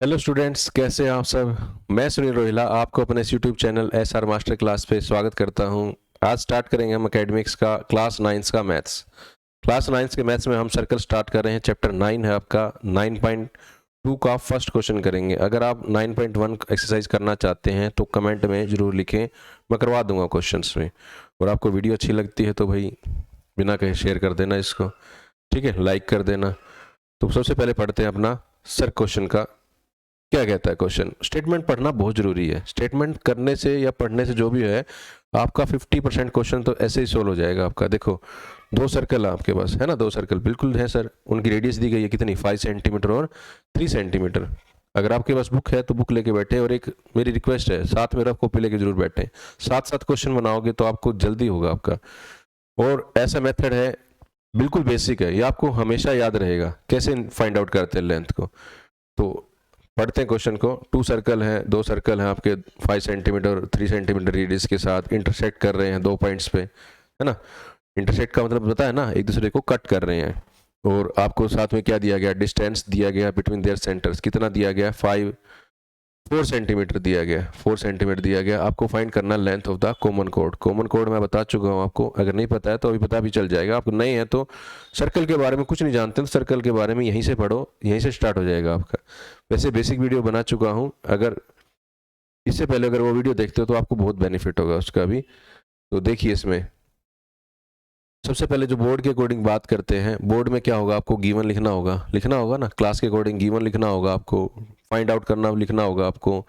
Hello students, कैसे हैं आप सब। मैं सुनील रोहिला आपको अपने इस YouTube channel SR master class पे स्वागत करता हूं। आज स्टार्ट करेंगे हम एकेडमिक्स का क्लास 9 का मैथ्स। क्लास 9 के मैथ्स में हम सर्कल स्टार्ट कर रहे हैं। चैप्टर 9 है आपका। 9.2 का फर्स्ट क्वेश्चन करेंगे। अगर आप 9.1 एक्सरसाइज करना चाहते हैं तो कमेंट में ज़रूर लिखें, मैं करवा दूंगा क्वेश्चंस में। और आपको वीडियो अच्छी लगती है तो भाई बिना कहे शेयर कर देना इसको, ठीक है, लाइक कर देना। तो सबसे पहले पढ़ते हैं अपना सर क्वेश्चन का। क्या कहता है क्वेश्चन। स्टेटमेंट पढ़ना बहुत जरूरी है। स्टेटमेंट करने से या पढ़ने से जो भी है आपका 50% क्वेश्चन तो ऐसे ही सोल्व हो जाएगा आपका। देखो, दो सर्कल है आपके पास, है ना, दो सर्कल बिल्कुल है सर। उनकी रेडियस दी गई है कितनी, 5 सेंटीमीटर और 3 सेंटीमीटर। अगर आपके पास बुक है तो बुक लेके बैठे, और एक मेरी रिक्वेस्ट है, साथ में रफ कॉपी लेके जरूर बैठे। साथ साथ क्वेश्चन बनाओगे तो आपको जल्दी होगा आपका। और ऐसा मेथड है, बिल्कुल बेसिक है, ये आपको हमेशा याद रहेगा कैसे फाइंड आउट करते हैं लेंथ को। तो पढ़ते हैं क्वेश्चन को। टू सर्कल हैं, दो सर्कल हैं आपके 5 सेंटीमीटर 3 सेंटीमीटर रेडियस के साथ इंटरसेक्ट कर रहे हैं दो पॉइंट्स पे, है ना। इंटरसेक्ट का मतलब पता है ना, एक दूसरे को कट कर रहे हैं। और आपको साथ में क्या दिया गया, डिस्टेंस दिया गया बिटवीन देयर सेंटर्स, कितना दिया गया, 4 सेंटीमीटर दिया गया, 4 सेंटीमीटर दिया गया। आपको फाइंड करना length of the common code. Common code मैं बता चुका हूँ आपको, अगर नहीं पता है तो अभी पता भी चल जाएगा। आप नए हैं तो सर्कल के बारे में कुछ नहीं जानते तो सर्कल के बारे में यहीं से पढ़ो, यहीं से स्टार्ट हो जाएगा आपका। वैसे बेसिक वीडियो बना चुका हूँ, अगर इससे पहले अगर वो वीडियो देखते हो तो आपको बहुत बेनिफिट होगा उसका भी। तो देखिए, इसमें सबसे पहले जो बोर्ड के अकॉर्डिंग बात करते हैं, बोर्ड में क्या होगा, आपको गिवन लिखना होगा ना, क्लास के अकॉर्डिंग गिवन लिखना होगा आपको, फाइंड आउट करना लिखना होगा आपको,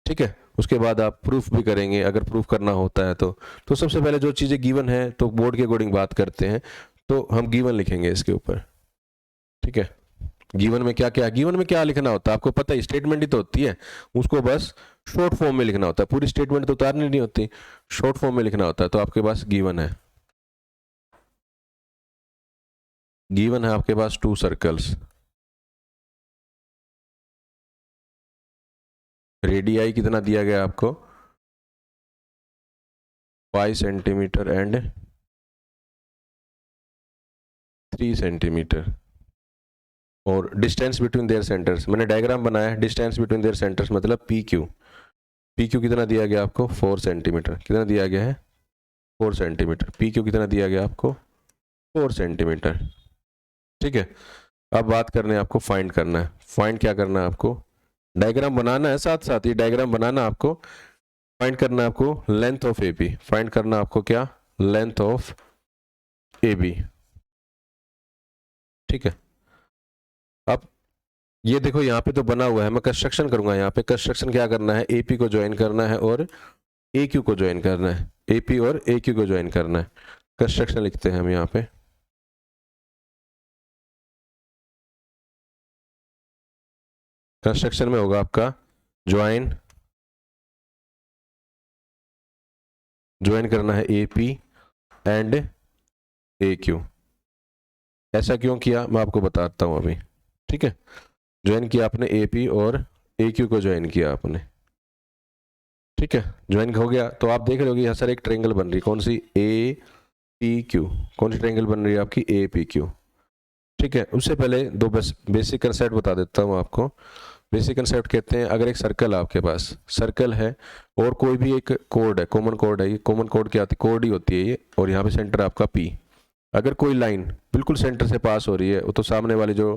ठीक है। उसके बाद आप प्रूफ भी करेंगे अगर प्रूफ करना होता है तो सबसे पहले जो चीज़ें गिवन है तो बोर्ड के अकॉर्डिंग बात करते हैं, तो हम गिवन लिखेंगे इसके ऊपर, ठीक है। गिवन में क्या क्या है, गिवन में क्या लिखना होता है आपको पता है, स्टेटमेंट ही तो होती है। उसको बस शॉर्ट फॉर्म में लिखना होता है, पूरी स्टेटमेंट तो उतारनी नहीं होती, शॉर्ट फॉर्म में लिखना होता है। तो आपके पास गिवन है, गिवन है आपके पास टू सर्कल्स, रेडियाई कितना दिया गया आपको, 5 सेंटीमीटर एंड 3 सेंटीमीटर। और डिस्टेंस बिटवीन देयर सेंटर्स, मैंने डायग्राम बनाया है, डिस्टेंस बिटवीन देयर सेंटर्स मतलब पी क्यू। पी क्यू कितना दिया गया आपको, 4 सेंटीमीटर। कितना दिया गया है, 4 सेंटीमीटर। पी क्यू कितना दिया गया आपको, 4 सेंटीमीटर, ठीक है। अब बात करने आपको फाइंड करना है। फाइंड क्या करना है आपको, डायग्राम बनाना है, साथ साथ ये डायग्राम बनाना आपको। फाइंड करना है आपको length of A B. Find करना आपको क्या, लेंथ ऑफ ए बी, ठीक है। अब ये देखो यहाँ पे तो बना हुआ है, मैं कंस्ट्रक्शन करूंगा। यहाँ पे कंस्ट्रक्शन क्या करना है, एपी को ज्वाइन करना है और ए क्यू को ज्वाइन करना है। एपी और ए क्यू को ज्वाइन करना है। कंस्ट्रक्शन लिखते हैं हम यहाँ पे। कंस्ट्रक्शन में होगा आपका ज्वाइन, ज्वाइन करना है A P and A Q. ऐसा क्यों किया मैं आपको बताता हूँ अभी, ठीक है। ज्वाइन किया आपने ए पी और ए क्यू को ज्वाइन किया आपने, ठीक है। ज्वाइन हो गया तो आप देख रहे हो कि यहाँ सर एक ट्रेंगल बन रही है, कौन सी, ए पी क्यू। कौन सी ट्रेंगल बन रही है आपकी, ए पी क्यू, ठीक है। उससे पहले दो बस बेसिक कंसेप्ट बता देता हूँ आपको। बेसिक कंसेप्ट कहते हैं, अगर एक सर्कल है आपके पास, सर्कल है और कोई भी एक कोड है, कॉमन कोड है, ये कॉमन कोड क्या होती है, कोड ही होती है ये, और यहाँ पे सेंटर आपका पी। अगर कोई लाइन बिल्कुल सेंटर से पास हो रही है तो सामने वाली जो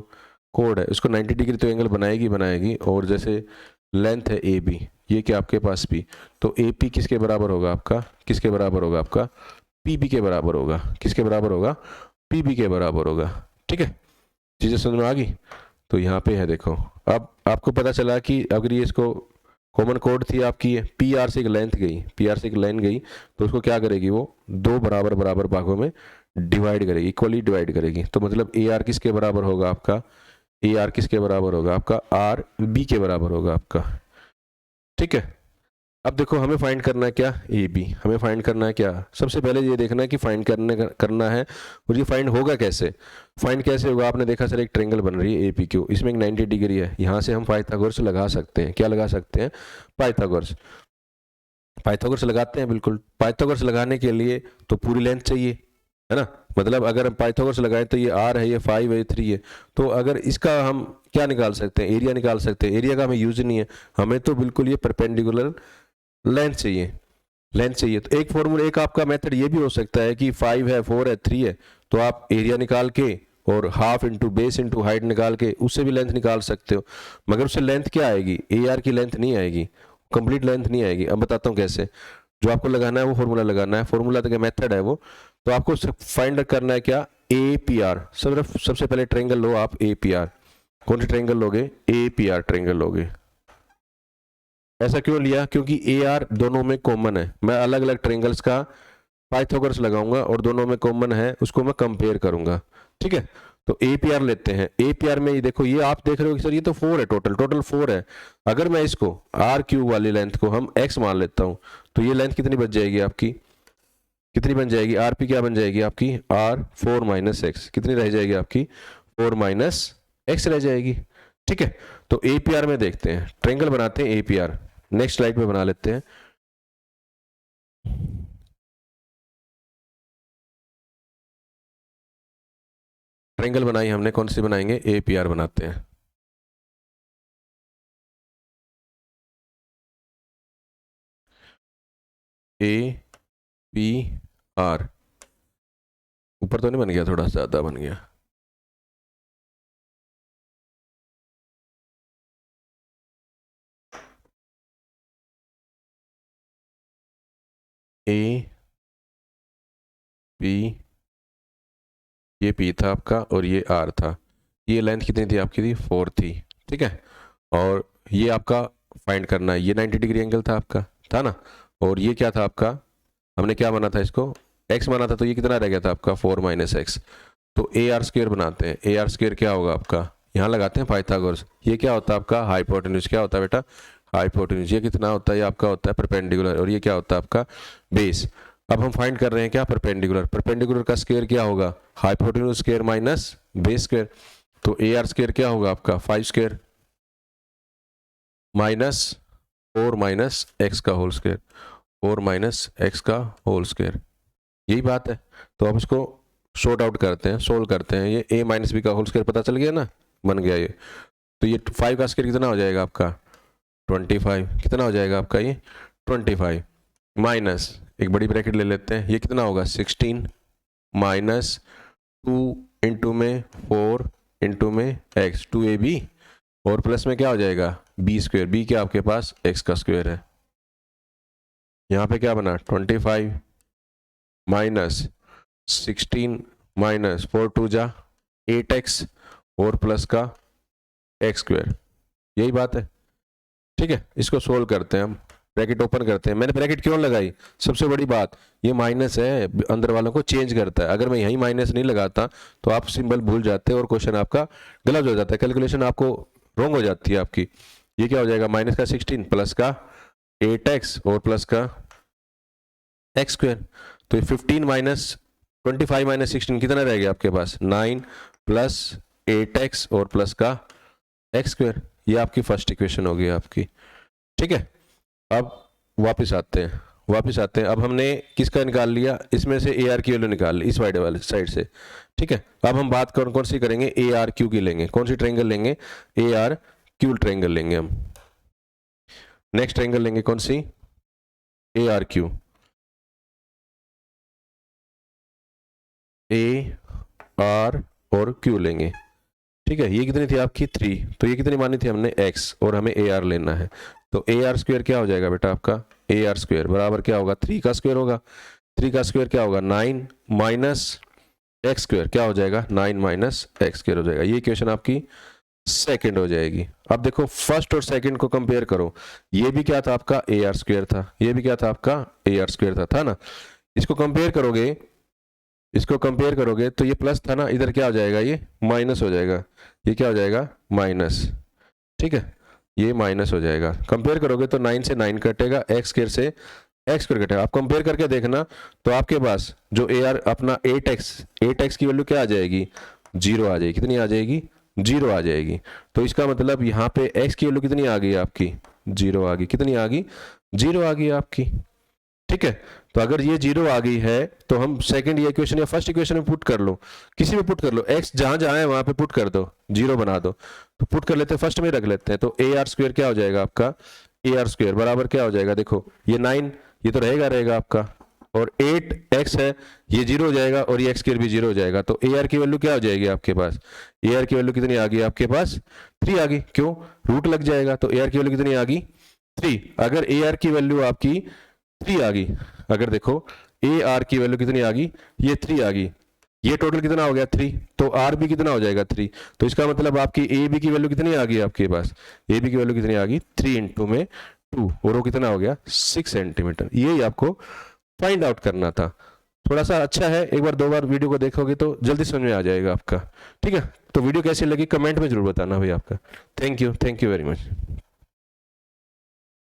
कोड है उसको 90 डिग्री तो एंगल बनाएगी बनाएगी। और जैसे लेंथ है ए बी, ये क्या आपके पास पी, तो ए पी किसके बराबर होगा आपका, किसके बराबर होगा आपका, पी बी के बराबर होगा। किसके बराबर होगा, पी बी के बराबर होगा, ठीक है। चीज़ें समझ में आ गई। तो यहाँ पे है देखो, अब आपको पता चला कि अगर ये इसको कॉमन कोड थी आपकी, पी आर से एक लेंथ गई, पी आर से एक लाइन गई, तो उसको क्या करेगी, वो दो बराबर बराबर भागों में डिवाइड करेगी, इक्वली डिवाइड करेगी। तो मतलब ए आर किसके बराबर होगा आपका, ए आर किसके बराबर होगा आपका, आर बी के बराबर होगा आपका, ठीक है। अब देखो हमें फाइंड करना है क्या, ए बी। हमें फाइंड करना है क्या, सबसे पहले ये देखना है कि फाइंड करना है। और ये फाइंड होगा कैसे, फाइंड कैसे होगा, आपने देखा सर एक ट्रेंगल बन रही है ए पी क्यू, इसमें एक 90 डिग्री है, यहाँ से हम पाइथागोरस लगा सकते हैं। क्या लगा सकते हैं, पाइथागोरस। पाइथागोरस लगाते हैं, बिल्कुल। पाइथागोरस लगाने के लिए तो पूरी लेंथ चाहिए, है ना। मतलब अगर हम पाइथागोरस लगाएं तो ये r है, ये 5 है, ये 3 है, तो अगर इसका हम क्या निकाल सकते हैं, एरिया निकाल सकते हैं। एरिया का हमें यूज नहीं है, हमें तो बिल्कुल ये परपेंडिकुलर लेंथ चाहिए, लेंथ चाहिए। तो एक फॉर्मूला, एक आपका मेथड ये भी हो सकता है कि 5 है, 4 है, 3 है, तो आप एरिया निकाल के और half into base into height निकाल के उससे भी लेंथ निकाल सकते हो। मगर उससे लेंथ क्या आएगी, ए आर की लेंथ नहीं आएगी, कंप्लीट लेंथ नहीं आएगी। अब बताता हूँ कैसे। जो आपको लगाना है वो फॉर्मूला लगाना है, फॉर्मूला का मेथड है वो। तो आपको फाइंड करना है क्या, ए पी आर। सबसे पहले ट्रेंगल लो आप, ए पी आर। कौन सी ट्रेंगल लोगे, ए पी आर ट्रेंगल लोगे। ऐसा क्यों लिया, क्योंकि ए आर दोनों में कॉमन है। मैं अलग अलग ट्रेंगल्स का पाइथागोरस लगाऊंगा और दोनों में कॉमन है, उसको मैं कंपेयर करूंगा। ठीक है, तो ए पी आर लेते हैं। ए पी आर में ये देखो, ये आप देख रहे हो कि सर ये तो 4 है, टोटल 4 है। अगर मैं इसको आर क्यूब वाली लेंथ को हम एक्स मान लेता हूं, तो ये लेंथ कितनी बच जाएगी आपकी, कितनी बन जाएगी, आर पी क्या बन जाएगी आपकी, आर 4 माइनस एक्स। कितनी रह जाएगी आपकी, 4 माइनस एक्स रह जाएगी। ठीक है, तो ए पी आर में देखते हैं, ट्रेंगल बनाते हैं A P R. Next slide में बना लेते हैं। ट्रेंगल बनाई हमने, कौन सी बनाएंगे, ए पी आर बनाते हैं। ए पी आर ऊपर तो नहीं बन गया, थोड़ा ज्यादा बन गया। ए पी, ये पी था आपका और ये आर था। ये लेंथ कितनी थी आपकी, थी 4 थी। ठीक है, और ये आपका फाइंड करना है, ये 90 डिग्री एंगल था आपका, था ना। और ये क्या था आपका, हमने क्या माना था, इसको x माना था, तो ये कितना रह गया था आपका, 4 माइनस एक्स। तो ए आर स्क्र बनाते हैं। ए आर स्क्र क्या होगा आपका, यहाँ लगाते हैं पाइथागोरस। ये क्या होता है आपका, हाइपोटेन्यूज। क्या होता है बेटा, हाइपोटेन्यूज। ये कितना होता है, ये आपका होता है परपेंडिकुलर, और ये क्या होता है आपका, बेस। अब हम फाइंड कर रहे हैं क्या, परपेंडिकुलर। परपेंडिकुलर का स्क्वायर क्या होगा, hypotenuse square minus base square. तो ए आर स्क्वायर क्या होगा आपका, 5 स्क्वायर माइनस 4 माइनस एक्स का होल स्क्वायर, 4 माइनस एक्स का होल स्क्वायर। यही बात है। तो अब इसको शॉर्ट आउट करते हैं, सोल्व करते हैं। ये a माइनस बी का होल स्क्वायर पता चल गया ना, बन गया ये। तो ये 5 का स्क्वायर कितना हो जाएगा आपका, 25। कितना हो जाएगा आपका ये 25 माइनस, एक बड़ी ब्रैकेट ले लेते हैं, ये कितना होगा 16 माइनस 2 इंटू में 4 इंटू में x, 2ab, और प्लस में क्या हो जाएगा b स्क्वायर। b क्या आपके पास x का स्क्वायर है। यहाँ पे क्या बना 25 माइनस 16 माइनस 4 2 जा 8x और प्लस का x स्क्वायर। यही बात है। ठीक है, इसको सोल्व करते हैं हम। ब्रैकेट ओपन करते हैं। मैंने ब्रैकेट क्यों लगाई, सबसे बड़ी बात, ये माइनस है, अंदर वालों को चेंज करता है। अगर मैं यही माइनस नहीं लगाता तो आप सिंबल भूल जाते और क्वेश्चन आपका गलत हो जाता है, कैलकुलेशन आपको रॉन्ग हो जाती है आपकी। ये क्या हो जाएगा, माइनस का 16 प्लस का 8x और प्लस का x स्क्वायर। तो 15 माइनस 25 माइनस 16 कितना रह गया आपके पास, 9 प्लस 8x और प्लस का x स्क्वायर। ये आपकी फर्स्ट इक्वेशन हो गई आपकी। ठीक है, अब वापस आते हैं। अब हमने किसका निकाल लिया, इसमें से ए आर की वैल्यू निकाल ली, इस वाले साइड से। ठीक है, अब हम बात कौन सी करेंगे, ए आर क्यू की लेंगे। कौन सी ट्रायंगल लेंगे, ए आर क्यू ट्रायंगल लेंगे हम। नेक्स्ट ट्रायंगल लेंगे कौन सी, A R Q. A R और क्यू लेंगे। ठीक है, ये कितनी थी आपकी 3, तो ये कितनी मानी थी हमने x, और हमें ए आर लेना है। तो ए आर स्क्वायर क्या हो जाएगा बेटा आपका, ए आर स्क्वायर बराबर क्या होगा, 3 का स्क्वायर होगा। 3 का स्क्वायर क्या होगा, 9 माइनस एक्स स्क्वायर। क्या हो जाएगा, 9 माइनस एक्स स्क्वायर हो जाएगा। ये इक्वेशन आपकी सेकंड हो जाएगी। अब देखो फर्स्ट और सेकंड को कंपेयर करो। ये भी क्या था आपका, ए आर स्क्वायर था, ये भी क्या था आपका, ए आर स्क्वायर था ना। इसको कंपेयर करोगे तो ये प्लस था ना, इधर क्या हो जाएगा, ये माइनस हो जाएगा। ये क्या हो जाएगा, माइनस। ठीक है, ये माइनस हो जाएगा। कंपेयर करोगे तो 9 से 9 कटेगा, एक्स स्क्वायर से एक्स स्क्वायर कटेगा। आप कंपेयर करके देखना तो आपके पास जो ए आर अपना 8x की वैल्यू क्या आ जाएगी, 0 आ जाएगी। कितनी आ जाएगी, 0 आ जाएगी। तो इसका मतलब यहाँ पे x की वैल्यू कितनी आ गई आपकी, 0 आ गई। कितनी आ गई, 0 आ गई आपकी। ठीक है, तो अगर ये 0 आ गई है तो हम सेकंड ये इक्वेशन या फर्स्ट इक्वेशन में पुट कर लो, किसी में पुट कर लो, x जहां जहां है वहां पे पुट कर दो, 0 बना दो। तो पुट कर लेते हैं, फर्स्ट में रख लेते हैं। तो AR² क्या हो जाएगा आपका, AR² बराबर क्या हो जाएगा, देखो ये 9 ये तो रहेगा आपका, और 8x है ये 0 हो जाएगा, और ये x² भी 0 हो जाएगा। तो AR की वैल्यू क्या हो जाएगी आपके पास, AR की वैल्यू कितनी आ गई आपके पास, 3 आ गई। क्यों, रूट लग जाएगा। तो AR की वैल्यू कितनी आ गई, 3। अगर AR की वैल्यू आपकी 3 आ गई, अगर देखो AR की वैल्यू कितनी आ गई, ये 3 आ गई, ये टोटल कितना हो गया 3, तो R भी कितना हो जाएगा 3। तो इसका मतलब आपकी AB की वैल्यू कितनी आ गई आपके पास, AB की वैल्यू कितनी आ गई, 3 इंटू में 2, और वो कितना हो गया 6 सेंटीमीटर। यही आपको फाइंड आउट करना था। थोड़ा सा अच्छा है, एक बार 2 बार वीडियो को देखोगे तो जल्दी समझ में आ जाएगा आपका। ठीक है, तो वीडियो कैसी लगी कमेंट में जरूर बताना भाई आपका। Thank you very much.